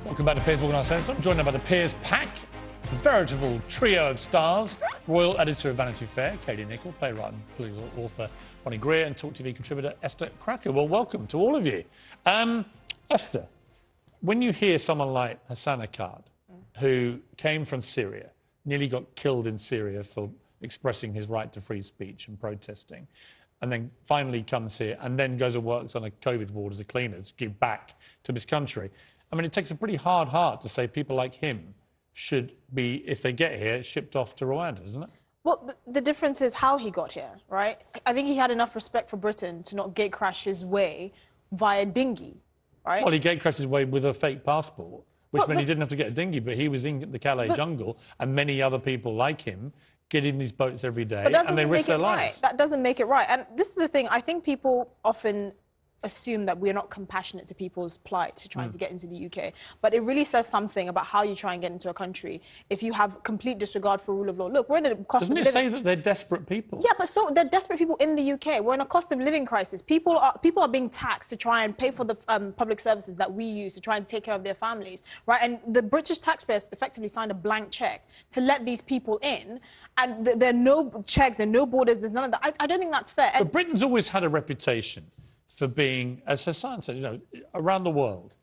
Welcome back to Piers Morgan, Uncensored. I'm joined now by the Piers Pack, a veritable trio of stars. Royal editor of Vanity Fair, Katie Nicholl, playwright and political author Bonnie Greer, and Talk TV contributor Esther Krakue. Well, welcome to all of you. Esther, when you hear someone like Hassan Akkad, who came from Syria, nearly got killed in Syria for expressing his right to free speech and protesting, and then finally comes here and then goes and works on a COVID ward as a cleaner to give back to his country. I mean, it takes a pretty hard heart to say people like him should be, if they get here, shipped off to Rwanda, isn't it? Well, the difference is how he got here, right? I think he had enough respect for Britain to not gate crash his way via dinghy, right? Well, he gate crashed his way with a fake passport, which meant he didn't have to get a dinghy, but he was in the Calais jungle, and many other people like him get in these boats every day, and they risk their lives. That doesn't make it right. And this is the thing, I think people often assume that we're not compassionate to people's plight to trying to get into the UK. But it really says something about how you try and get into a country if you have complete disregard for rule of law. Look, we're in a cost of living... Doesn't it say that they're desperate people? Yeah, but so they're desperate people in the UK. We're in a cost of living crisis. People are being taxed to try and pay for the public services that we use to try and take care of their families, right? And the British taxpayers effectively signed a blank check to let these people in, and there are no checks, there are no borders, there's none of that. I don't think that's fair. But Britain's always had a reputation for being, as Hassan said, you know, around the world,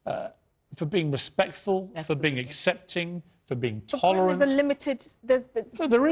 for being respectful, for being accepting, for being tolerant. There's a limited... There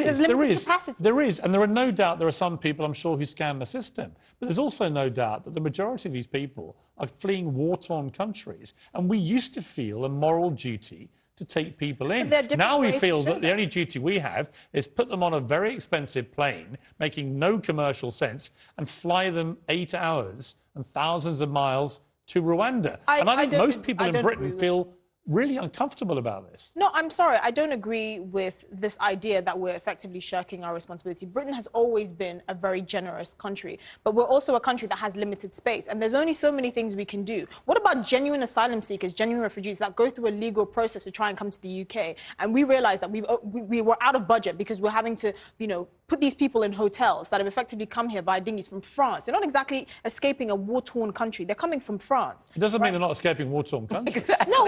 is, and there are no doubt there are some people, I'm sure, who scam the system. But there's also no doubt that the majority of these people are fleeing war-torn countries. And we used to feel a moral duty to take people in. Now we feel that the only duty we have is put them on a very expensive plane, making no commercial sense, and fly them 8 hours and thousands of miles to Rwanda. And I think most people in Britain feel really uncomfortable about this. No, I'm sorry. I don't agree with this idea that we're effectively shirking our responsibility. Britain has always been a very generous country, but we're also a country that has limited space, and there's only so many things we can do. What about genuine asylum seekers, genuine refugees that go through a legal process to try and come to the UK? And we realize that we were out of budget because we're having to, you know, put these people in hotels that have effectively come here via dinghies from France. They're not exactly escaping a war-torn country. They're coming from France. It doesn't mean they're not escaping war-torn countries. Exactly. No,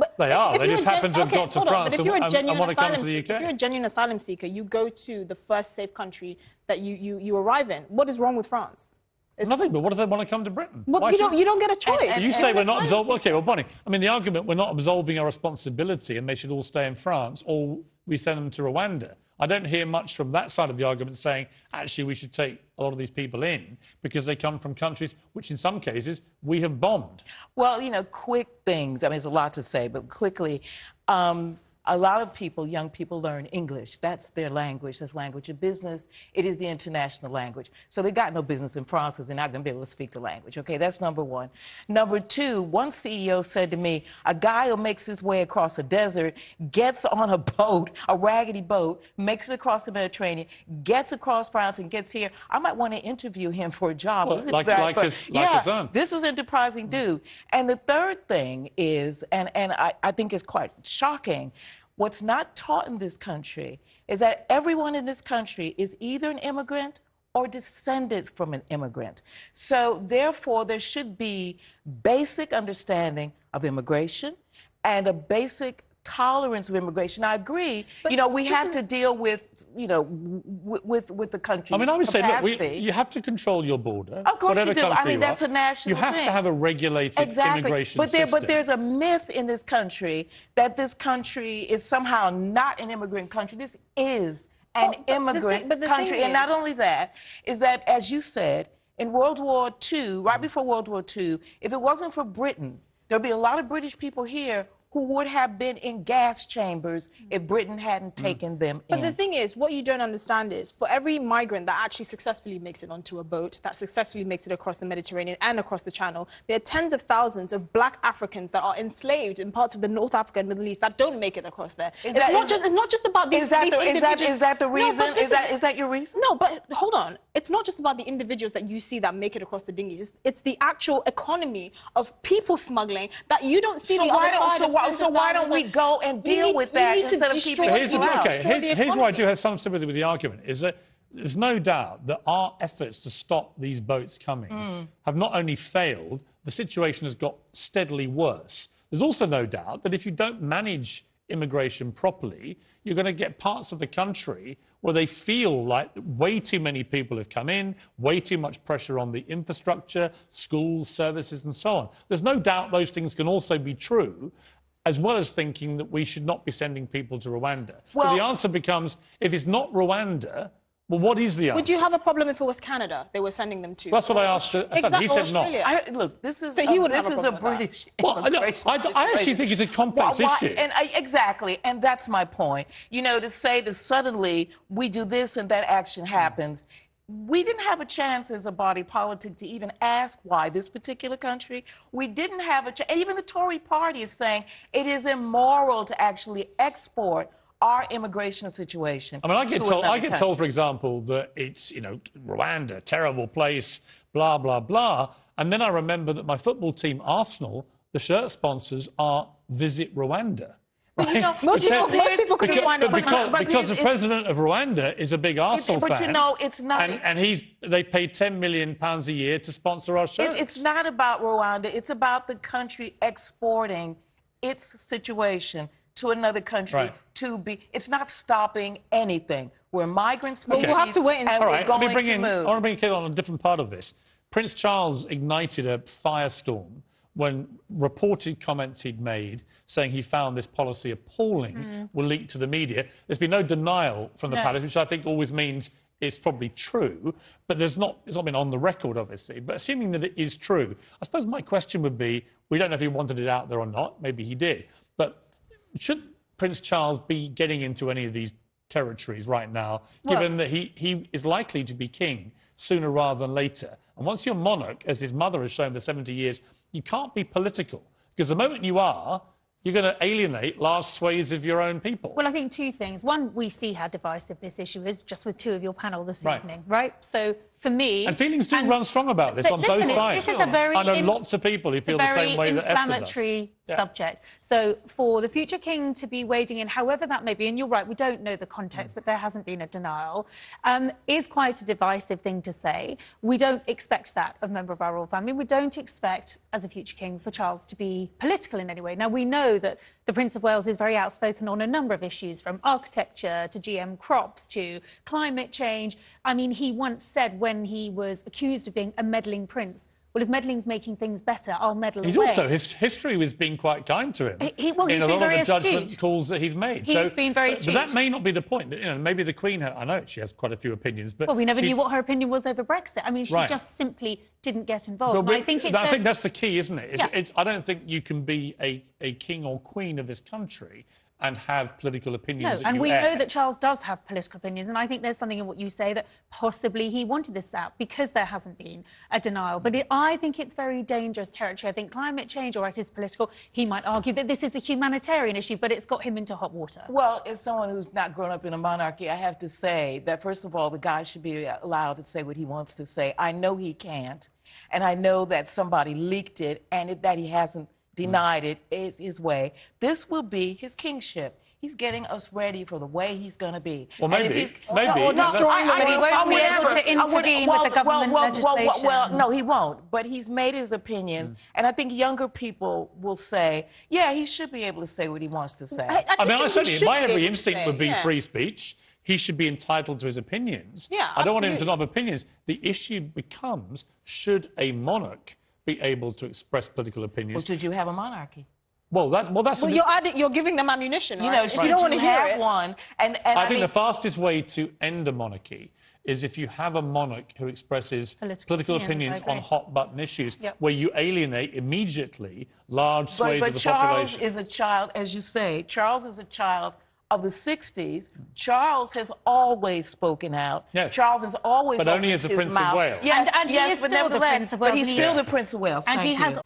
but they are. They just happen to have got to France and want to come to the UK. If you're a genuine asylum seeker, you go to the first safe country that you arrive in. What is wrong with France? Nothing, but what if they want to come to Britain? Well, you don't get a choice. You say we're not absolving... OK, well, Bonnie, I mean, the argument we're not absolving our responsibility and they should all stay in France, or we send them to Rwanda. I don't hear much from that side of the argument saying, actually, we should take a lot of these people in because they come from countries which, in some cases, we have bombed. Well, you know, quick things. I mean, there's a lot to say, but quickly, a lot of people, young people, learn English. That's their language. That's language of business. It is the international language. So they got no business in France because they're not going to be able to speak the language. OK, that's number one. Number two, one CEO said to me, a guy who makes his way across a desert, gets on a boat, a raggedy boat, makes it across the Mediterranean, gets across France and gets here. I might want to interview him for a job. Well, like his son. This is an enterprising dude. And the third thing is, and I think it's quite shocking, what's not taught in this country is that everyone in this country is either an immigrant or descended from an immigrant. So, therefore, there should be basic understanding of immigration and a basic tolerance of immigration. I agree. But you know, we have to deal with, you know, with the country. I mean, I would say, look, you have to control your border. Of course you do. I mean, that's a national thing. You have to have a regulated immigration system. But there's a myth in this country that this country is somehow not an immigrant country. This is an immigrant country. And not only that, is that, as you said, in World War II, right before World War II, if it wasn't for Britain, there'd be a lot of British people here who would have been in gas chambers if Britain hadn't taken them in. But the thing is, what you don't understand is, for every migrant that actually successfully makes it onto a boat, that successfully makes it across the Mediterranean and across the Channel, there are tens of thousands of black Africans that are enslaved in parts of the North Africa and Middle East that don't make it across there. It's not just about these individuals. Is that the reason? No, is that your reason? No, but hold on. It's not just about the individuals that you see that make it across the dinghies. It's the actual economy of people smuggling that you don't see the other side. So why don't we go and deal with that instead of keeping it out? Here's where I do have some sympathy with the argument, is that there's no doubt that our efforts to stop these boats coming have not only failed, the situation has got steadily worse. There's also no doubt that if you don't manage immigration properly, you're going to get parts of the country where they feel like way too many people have come in, way too much pressure on the infrastructure, schools, services, and so on. There's no doubt those things can also be true, as well as thinking that we should not be sending people to Rwanda. Well, so the answer becomes, if it's not Rwanda, well, what is the answer? Would you have a problem if it was Canada they were sending them to? That's what I asked. He said not. Look, this is So he wouldn't this have a is a problem with British Well, immigration I actually situation. think it's a complex issue. And exactly, and that's my point. You know, to say that suddenly we do this and that action happens. We didn't have a chance as a body politic to even ask why this particular country. We didn't have a chance. Even the Tory party is saying it is immoral to actually export our immigration situation. I mean, I get told, for country. example, that it's, you know, Rwanda, terrible place, blah, blah, blah. And then I remember that my football team, Arsenal, the shirt sponsors are Visit Rwanda. But, you know, Most people couldn't find it. Because the president of Rwanda is a big Arsenal fan. But you know, it's not. And they pay £10 million a year to sponsor our shirts. It's not about Rwanda. It's about the country exporting its situation to another country to be. It's not stopping anything. We're migrant species. We'll have to wait and see. All right, we're let me going bring to in. move. I want to bring Kate on a different part of this. Prince Charles ignited a firestorm when reported comments he'd made saying he found this policy appalling were leaked to the media. There's been no denial from the palace, which I think always means it's probably true, but it's not been on the record, obviously. But assuming that it is true, I suppose my question would be, we don't know if he wanted it out there or not, maybe he did, but should Prince Charles be getting into any of these territories right now, given that he is likely to be king sooner rather than later? And once you're monarch, as his mother has shown for 70 years, you can't be political, because the moment you are, you're going to alienate large swathes of your own people. Well, I think two things. One, we see how divisive this issue is just with two of your panel this evening, right? So for me... And feelings do run strong about this on both sides. This is a very... I know lots of people who feel the same way that Esther does. inflammatory subject. So for the future king to be wading in, however that may be, and you're right, we don't know the context, but there hasn't been a denial, is quite a divisive thing to say. We don't expect that of a member of our royal family. We don't expect, as a future king, for Charles to be political in any way. Now, we know that the Prince of Wales is very outspoken on a number of issues, from architecture to GM crops to climate change. I mean, he once said when he was accused of being a meddling prince, well, if meddling's making things better, I'll meddle away. Also, his history was being quite kind to him he's in a been lot of very the judgment astute. calls that he's made. He's been very astute. But that may not be the point. You know, maybe the Queen, I know she has quite a few opinions, but... Well, we never knew what her opinion was over Brexit. I mean, she just simply didn't get involved. But I think that's the key, isn't it? I don't think you can be a king or queen of this country and have political opinions. No, and we know that Charles does have political opinions, and I think there's something in what you say that possibly he wanted this out because there hasn't been a denial. But I think it's very dangerous territory. I think climate change, all right, is political. He might argue that this is a humanitarian issue, but it's got him into hot water. Well, as someone who's not grown up in a monarchy, I have to say that, first of all, the guy should be allowed to say what he wants to say. I know he can't, and I know that somebody leaked it and that he hasn't denied it is his way. This will be his kingship. He's getting us ready for the way he's going to be. Well, maybe. But he won't be able to intervene with the government legislation. Well, no, he won't. But he's made his opinion. And I think younger people will say, yeah, he should be able to say what he wants to say. I certainly, my every instinct would be free speech. He should be entitled to his opinions. Yeah, I don't want him to not have opinions. The issue becomes, should a monarch be able to express political opinions? Well, should you have a monarchy? You're giving them ammunition, right? You know, if you don't want to hear it. one. And I think the fastest way to end a monarchy is if you have a monarch who expresses political opinions on hot-button issues, where you alienate immediately large swathes of the population. But Charles is a child, as you say. Charles is a child of the 60s. Charles has always spoken out. Yes. Charles has always But only as a Prince of Wales. Yes, and he is but still the Prince of Wales. But he's still the Prince of Wales. And Thank he you. has